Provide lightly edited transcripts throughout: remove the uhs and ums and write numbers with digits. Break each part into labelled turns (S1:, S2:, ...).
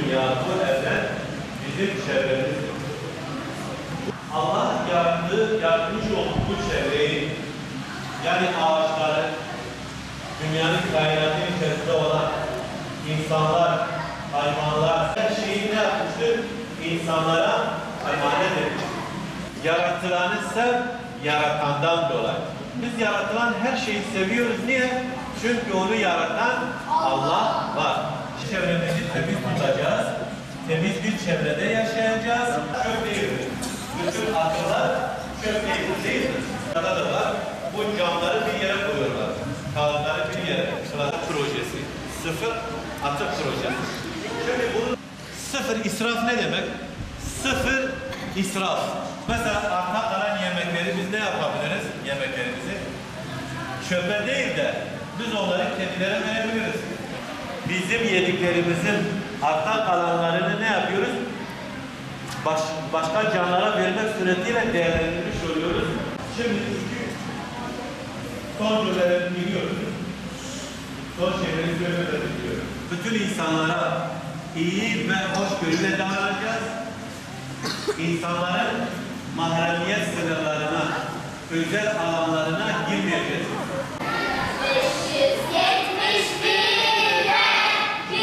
S1: dünya, bu evren bizim çevremiz. Allah yaratmış olduğu bu çevreyi, yani ağaçları, dünyanın kainatının içerisinde olan insanlar, hayvanlar, her şeyi ne yapmıştır? İnsanlara emanet etmiştir. Yaratılanı sev, yaratandan dolayı. Biz yaratılan her şeyi seviyoruz. Niye? Çünkü onu yaratan Allah var. Çevremizi temiz tutacağız. Temiz bir çevrede yaşayacağız. Çöp değil. Bütün akıllar çöp değil mi? Burada da var. Bu camları bir yere koyuyorlar. Kağıtları bir yere. Projesi. Sıfır atık projesi. Şimdi bunun sıfır israf ne demek? Sıfır israf. Mesela arta kalan yemekleri biz ne yapabiliriz? Yemeklerimizi çöpe değil de biz onları kedilere verebiliriz. Bizim yediklerimizin arta kalanlarını ne yapıyoruz? Başka canlara vermek suretiyle değerlendirmiş oluyoruz. Şimdi son cümleleri biliyoruz. Son şeyleri biliyoruz. Bütün insanlara iyi ve hoşgörüyle davranacağız. İnsanların mahremiyet sınırlarına, özel alanlarına girmeyeceğiz.
S2: 571'de bir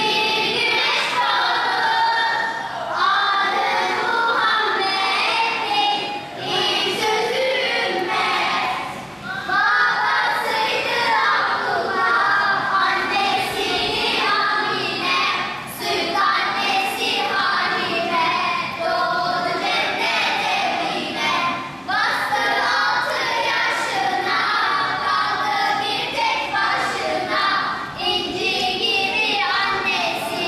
S2: güneş doğdu. Adı Muhammed'in ilk sözü ümmet. Babasıydı Abdullah, annesiydi Amine. Süt annesi Halime, doğdu cennet evine. Bastı 6 yaşına, kaldı bir tek başına. İnci gibi annesi,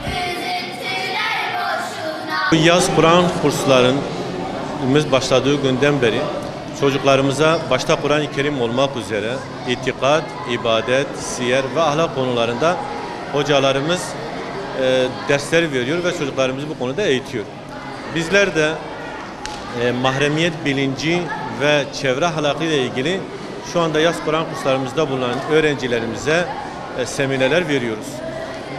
S2: üzüntüler boşuna.
S1: Bu yaz Kur'an kurslarımız başladığı günden beri çocuklarımıza başta Kur'an-ı Kerim olmak üzere itikat, ibadet, siyer ve ahlak konularında hocalarımız dersler veriyor ve çocuklarımızı bu konuda eğitiyor. Bizler de mahremiyet bilinci ve çevre ahlakı ile ilgili şu anda yaz Kur'an kurslarımızda bulunan öğrencilerimize seminerler veriyoruz.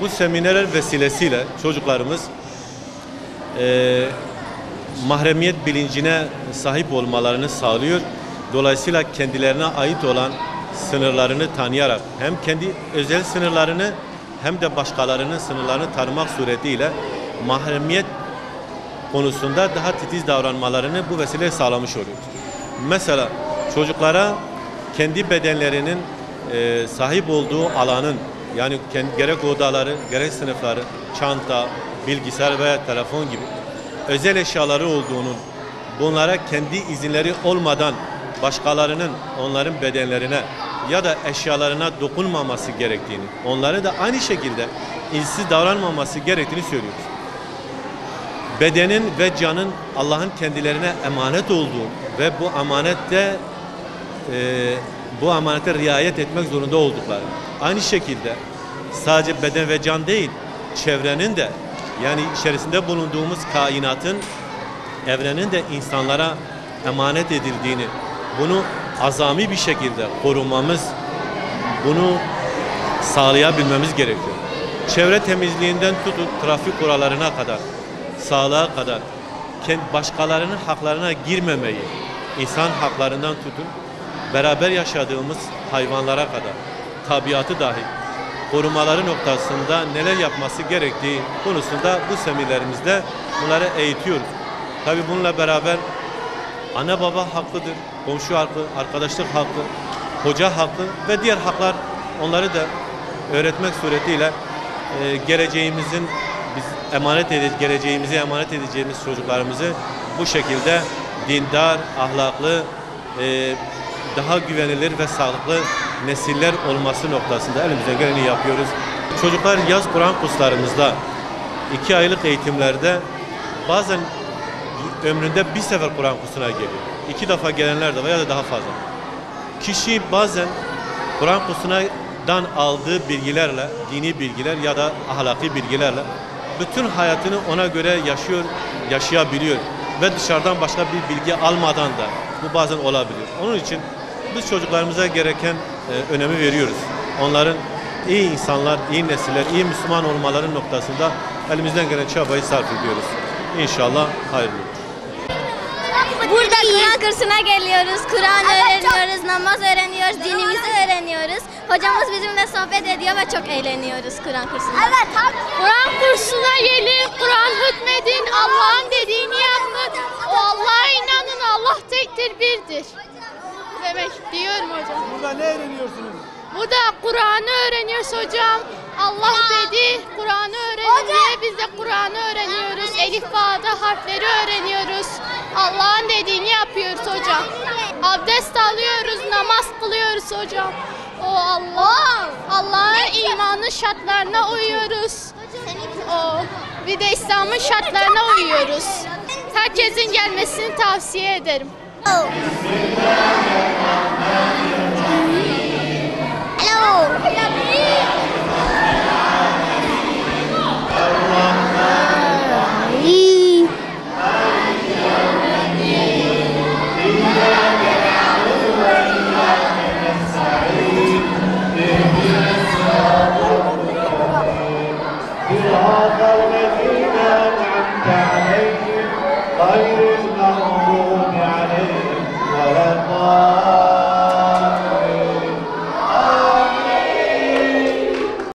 S1: Bu seminerler vesilesiyle çocuklarımız mahremiyet bilincine sahip olmalarını sağlıyor. Dolayısıyla kendilerine ait olan sınırlarını tanıyarak hem kendi özel sınırlarını hem de başkalarının sınırlarını tanımak suretiyle mahremiyet konusunda daha titiz davranmalarını bu vesileyle sağlamış oluyoruz. Mesela çocuklara kendi bedenlerinin sahip olduğu alanın, yani gerek odaları, gerek sınıfları, çanta, bilgisayar veya telefon gibi özel eşyaları olduğunun, bunlara kendi izinleri olmadan başkalarının onların bedenlerine ya da eşyalarına dokunmaması gerektiğini, onları da aynı şekilde ilsiz davranmaması gerektiğini söylüyoruz. Bedenin ve canın Allah'ın kendilerine emanet olduğu ve bu amanete riayet etmek zorunda oldukları. Aynı şekilde sadece beden ve can değil, çevrenin de, yani içerisinde bulunduğumuz kainatın, evrenin de insanlara emanet edildiğini, bunu azami bir şekilde korumamız, bunu sağlayabilmemiz gerekiyor. Çevre temizliğinden tutun trafik kurallarına kadar, sağlığa kadar, başkalarının haklarına girmemeyi, insan haklarından tutun, beraber yaşadığımız hayvanlara kadar, tabiatı dahi korumaları noktasında neler yapması gerektiği konusunda bu seminerlerimizde bunları eğitiyoruz. Tabii bununla beraber ana baba hakkıdır, komşu hakkı, arkadaşlık hakkı, hoca hakkı ve diğer haklar, onları da öğretmek suretiyle geleceğimizi emanet edeceğimiz çocuklarımızı bu şekilde dindar, ahlaklı, daha güvenilir ve sağlıklı nesiller olması noktasında elimizden geleni yapıyoruz. Çocuklar yaz Kur'an kurslarımızda 2 aylık eğitimlerde bazen ömründe bir sefer Kur'an kursuna geliyor. 2 defa gelenler de var ya da daha fazla. Kişi bazen Kur'an kursundan aldığı bilgilerle, dini bilgiler ya da ahlaki bilgilerle bütün hayatını ona göre yaşayabiliyor ve dışarıdan başka bir bilgi almadan da bu bazen olabiliyor. Onun için biz çocuklarımıza gereken önemi veriyoruz. Onların iyi insanlar, iyi nesiller, iyi Müslüman olmaları noktasında elimizden gelen çabayı sarf ediyoruz. İnşallah hayırlı olur.
S2: Burada Kur'an kursuna geliyoruz, Kur'an öğreniyoruz, namaz öğreniyoruz, dinimizi öğreniyoruz. Hocamız bizimle sohbet ediyor ve çok eğleniyoruz Kur'an kursunda. Evet,
S3: Kur'an kursuna gelin, Kur'an hükmedin, Allah'ın dediğini yapın. O Allah'a inanın, Allah tektir, birdir. Demek diyorum hocam.
S4: Burada ne öğreniyorsunuz?
S3: Burada Kur'an'ı öğreniyoruz hocam. Allah dedi, Kur'an'ı öğrenin diye biz de Kur'an'ı öğreniyoruz. Elif Ba'da harfleri öğreniyoruz. Allah'ın dediğini yapıyoruz hocam. Abdest alıyoruz, namaz kılıyoruz hocam. O Allah, Allah'ın imanın şartlarına uyuyoruz. Bir de İslam'ın şartlarına uyuyoruz. Herkesin gelmesini tavsiye ederim.
S2: Hello.